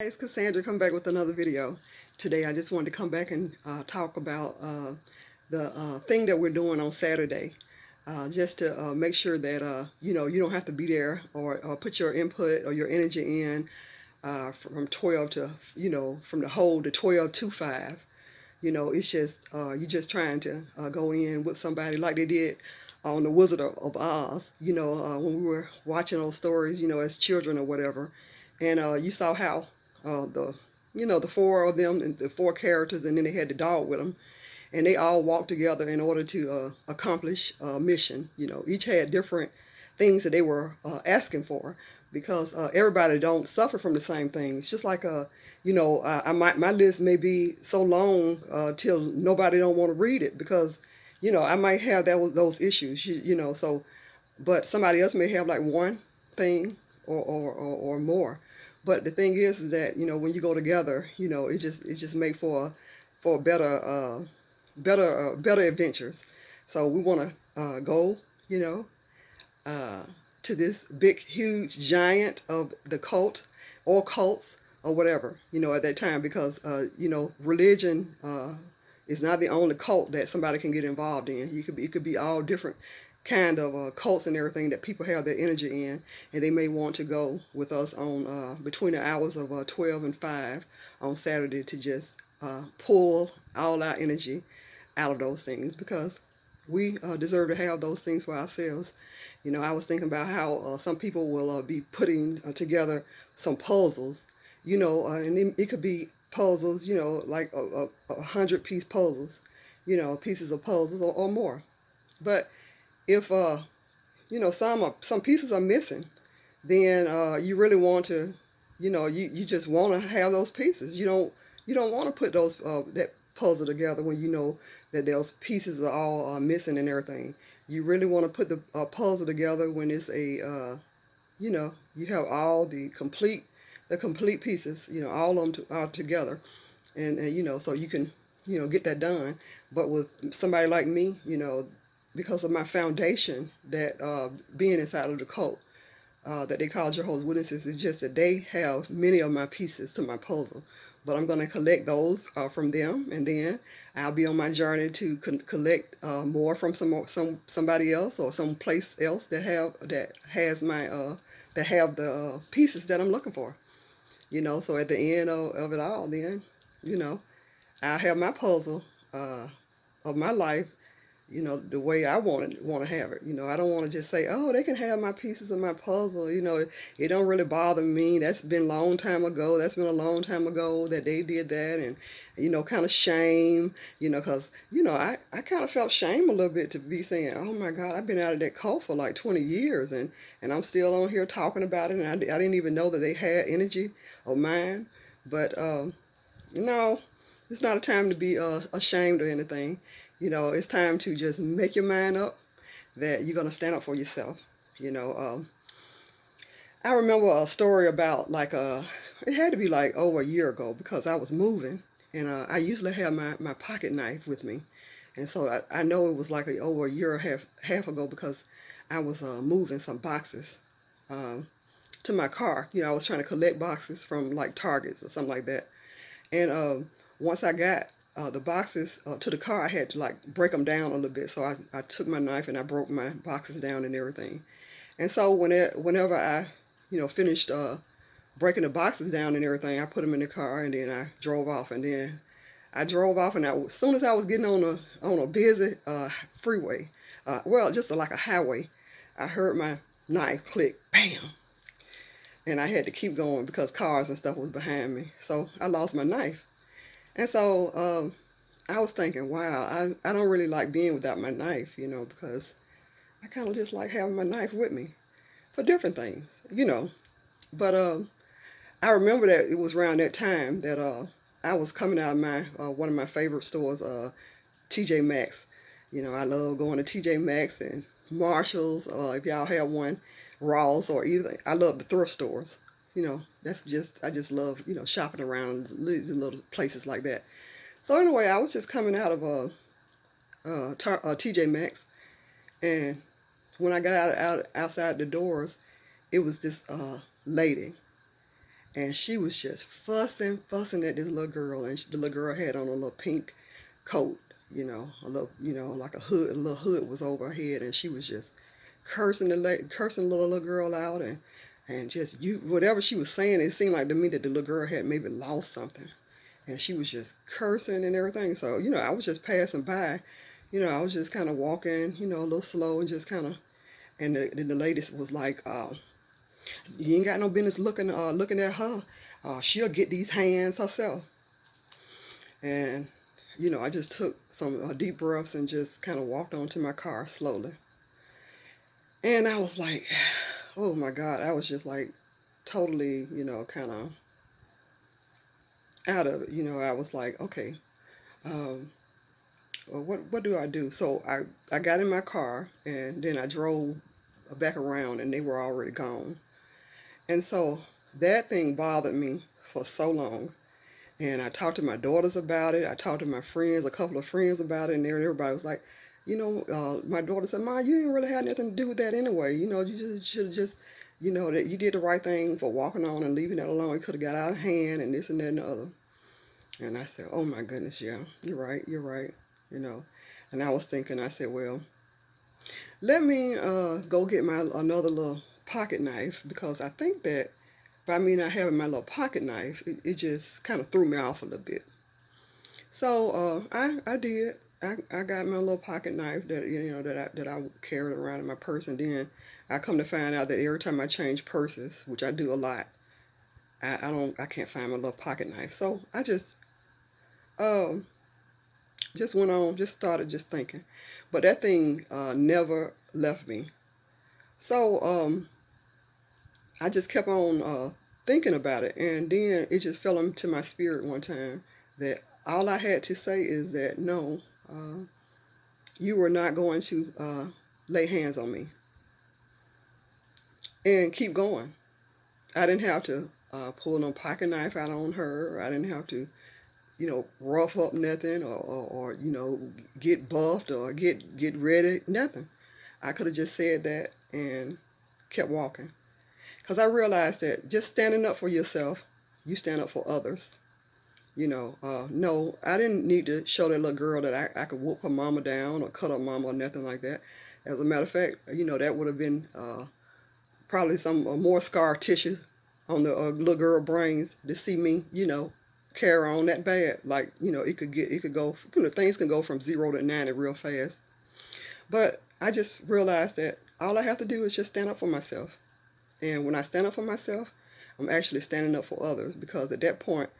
It's Cassandra, come back with another video. Today I just wanted to come back and talk about the thing that we're doing on Saturday. Just to make sure that you don't have to be there or put your input or your energy in from 12 to from the whole to 12 to 5. It's just you're just trying to go in with somebody like they did on the Wizard of Oz. When we were watching those stories, as children or whatever, and you saw how the four of them and the four characters, and then they had the dog with them, and they all walked together in order to accomplish a mission. Each had different things that they were asking for because everybody don't suffer from the same things. Just like my list may be so long till nobody don't want to read it because I might have those issues. So but somebody else may have like one thing or more. But the thing is that when you go together, it just make for better adventures. So we want to go, you know, uh, to this big, huge giant of the cult or cults or whatever, at that time because religion is not the only cult that somebody can get involved in. It could be all different kind of cults and everything that people have their energy in, and they may want to go with us on between the hours of 12 and 5 on Saturday to just pull all our energy out of those things because we deserve to have those things for ourselves. I was thinking about how some people will be putting together some puzzles, and it could be puzzles, like 100-piece puzzles, pieces of puzzles or more. But if some pieces are missing, then you really want to, you just want to have those pieces. You don't want to put those that puzzle together when you know that those pieces are all missing and everything. You really want to put the puzzle together when it's you have all the complete pieces, all of them are together, and so you can get that done. But with somebody like me, because of my foundation that being inside of the cult that they call Jehovah's Witnesses, is just that they have many of my pieces to my puzzle. But I'm going to collect those from them, and then I'll be on my journey to collect more from somebody else or some place else that have the pieces that I'm looking for. So at the end of it all, then you know I have my puzzle of my life, the way I want to have it. I don't want to just say, oh, they can have my pieces of my puzzle. It don't really bother me. That's been a long time ago. That's been a long time ago that they did that, and kind of shame, because I kind of felt shame a little bit to be saying, oh my God, I've been out of that cult for like 20 years, and I'm still on here talking about it, and I didn't even know that they had energy of mine. But no, it's not a time to be ashamed or anything. It's time to just make your mind up that you're going to stand up for yourself. You know, um, I remember a story about it had to be like over a year ago because I was moving, and I usually have my pocket knife with me. And so I know it was like over a year and half ago because I was moving some boxes um, to my car. I was trying to collect boxes from like Targets or something like that. And once I got the boxes to the car, I had to like break them down a little bit. So I took my knife and I broke my boxes down and everything. And so whenever I, finished breaking the boxes down and everything, I put them in the car and then I drove off. And then I drove off, and as soon as I was getting on a busy freeway, well, just like a highway, I heard my knife click, bam, and I had to keep going because cars and stuff was behind me. So I lost my knife. And so I was thinking, wow, I don't really like being without my knife, because I kind of just like having my knife with me for different things. But I remember that it was around that time that I was coming out of my one of my favorite stores, TJ Maxx. I love going to TJ Maxx and Marshalls. If y'all have one, Ross or either. I love the thrift stores. I just love shopping around these little places like that. So anyway, I was just coming out of TJ Maxx, and when I got outside the doors, it was this lady, and she was just fussing at this little girl, and the little girl had on a little pink coat, a little, like a hood, a little hood was over her head, and she was just cursing the little girl out, and just whatever she was saying, it seemed like to me that the little girl had maybe lost something, and she was just cursing and everything. So I was just passing by, I was just kind of walking, a little slow, and just kind of, and the lady was like, you ain't got no business looking at her. She'll get these hands herself. And I just took some deep breaths and just kind of walked on to my car slowly. And I was like, oh my God, I was just like totally, kind of out of it. I was like, okay, um, well, what do I do? So I got in my car, and then I drove back around, and they were already gone. And so that thing bothered me for so long. And I talked to my daughters about it. I talked to my friends, a couple of friends about it, and everybody was like, my daughter said, "Ma, you didn't really have nothing to do with that anyway. You just should have just, that you did the right thing for walking on and leaving that alone. It could have got out of hand and this and that and the other." And I said, "Oh my goodness, yeah, you're right, you know." And I was thinking, I said, well, let me go get my another little pocket knife, because I think that by me not having my little pocket knife, it just kind of threw me off a little bit. So I did. I got my little pocket knife that I carried around in my purse, and then I come to find out that every time I change purses, which I do a lot, I can't find my little pocket knife. So I um just went on, just started just thinking, but that thing never left me. So I just kept on thinking about it, and then it just fell into my spirit one time that all I had to say is that no, you were not going to lay hands on me, and keep going. I didn't have to pull no pocket knife out on her. I didn't have to, rough up nothing, or get buffed or get ready, nothing. I could have just said that and kept walking. Because I realized that just standing up for yourself, you stand up for others. No, I didn't need to show that little girl that I could whoop her mama down or cut her mama or nothing like that. As a matter of fact, that would have been probably some more scar tissue on the little girl brains to see me, carry on that bad. Like, it could go, things can go from 0 to 90 real fast. But I just realized that all I have to do is just stand up for myself. And when I stand up for myself, I'm actually standing up for others, because at that point,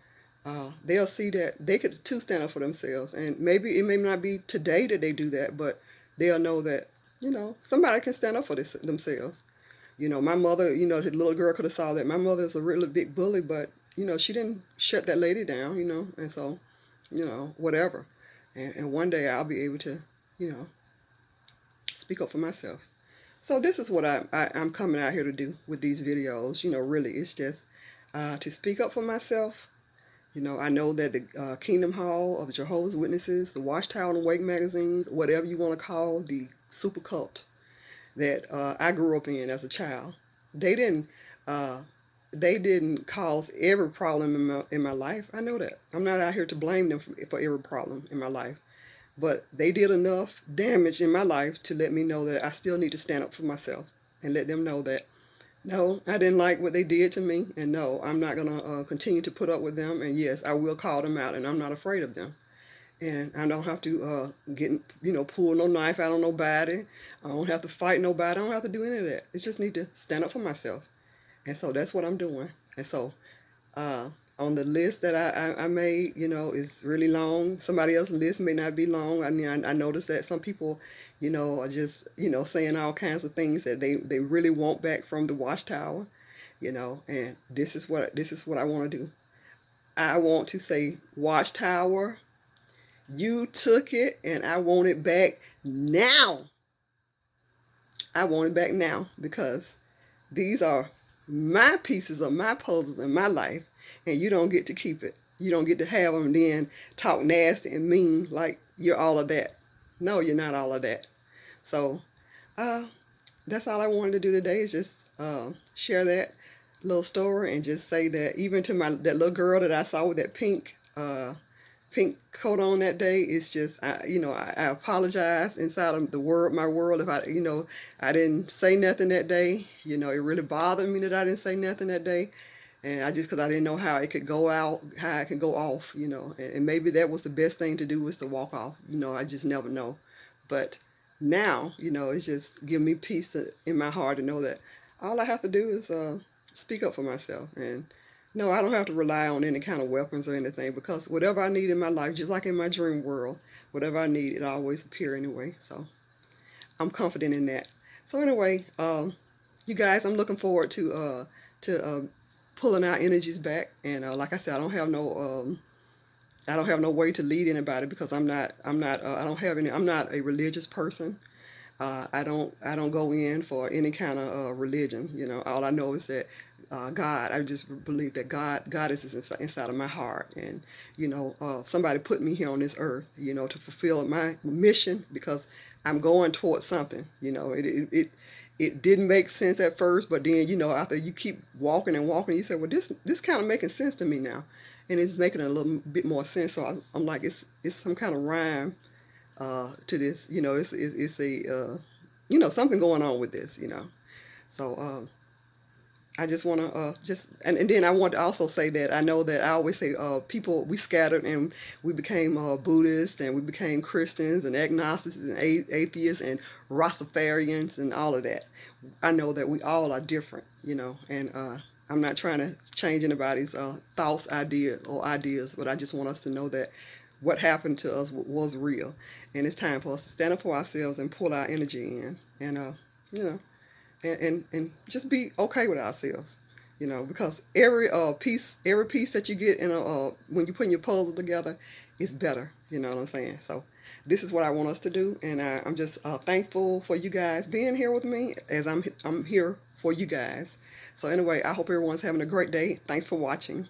they'll see that they could too stand up for themselves. And maybe it may not be today that they do that, but they'll know that, somebody can stand up for themselves. My mother, the little girl could have saw that. My mother is a really big bully, but, she didn't shut that lady down, and so, whatever. And one day I'll be able to, speak up for myself. So this is what I'm coming out here to do with these videos. Really, it's just to speak up for myself. I know that the Kingdom Hall of Jehovah's Witnesses, the Watchtower and Wake magazines, whatever you want to call the super cult that I grew up in as a child, they didn't uh, they didn't cause every problem in my life. I know that. I'm not out here to blame them for every problem in my life. But they did enough damage in my life to let me know that I still need to stand up for myself, and let them know that, no, I didn't like what they did to me, and no, I'm not going to continue to put up with them, and yes, I will call them out, and I'm not afraid of them. And I don't have to pull no knife out on nobody. I don't have to fight nobody. I don't have to do any of that. I just need to stand up for myself. And so that's what I'm doing. And so uh, on the list that I made, is really long. Somebody else's list may not be long. I mean, I noticed that some people, are just, saying all kinds of things that they really want back from the watchtower, and this is what I want to do. I want to say, watchtower, you took it and I want it back now. I want it back now, because these are my pieces of my puzzles in my life, and you don't get to keep it. You don't get to have them and then talk nasty and mean like you're all of that. No, you're not all of that. So uh, that's all I wanted to do today, is just share that. little story and just say that even to my that little girl that I saw with that pink coat on that day, it's just I apologize inside of my world, if I didn't say nothing that day. It really bothered me that I didn't say nothing that day, and I just because I didn't know how it could go out, how it could go off, and maybe that was the best thing to do, was to walk off. I just never know. But now, it's just giving me peace in my heart to know that all I have to do is speak up for myself. And no, I don't have to rely on any kind of weapons or anything, because whatever I need in my life, just like in my dream world, whatever I need, it always appear anyway. So I'm confident in that. So anyway, you guys, I'm looking forward to pulling our energies back. And like I said, I don't have no way to lead anybody, because I don't have any. I'm not a religious person. I don't go in for any kind of religion. All I know is that God. I just believe that God is inside of my heart, and somebody put me here on this earth, to fulfill my mission, because I'm going towards something. It didn't make sense at first, but then after you keep walking and walking, you say, well, this kind of making sense to me now, and it's making a little bit more sense. So I'm like, it's some kind of rhyme to this. It's a something going on with this. So I just want to and then I want to also say that I know that I always say people, we scattered and we became Buddhists, and we became Christians and agnostics and atheists and Rastafarians and all of that. I know that we all are different, and I'm not trying to change anybody's thoughts, ideas, but I just want us to know that what happened to us was real, and it's time for us to stand up for ourselves and pull our energy in, and you know and just be okay with ourselves, because every piece that you get in a when you put your puzzle together is better. You know what I'm saying? So this is what I want us to do, and I'm just thankful for you guys being here with me, as I'm here for you guys. So anyway, I hope everyone's having a great day. Thanks for watching.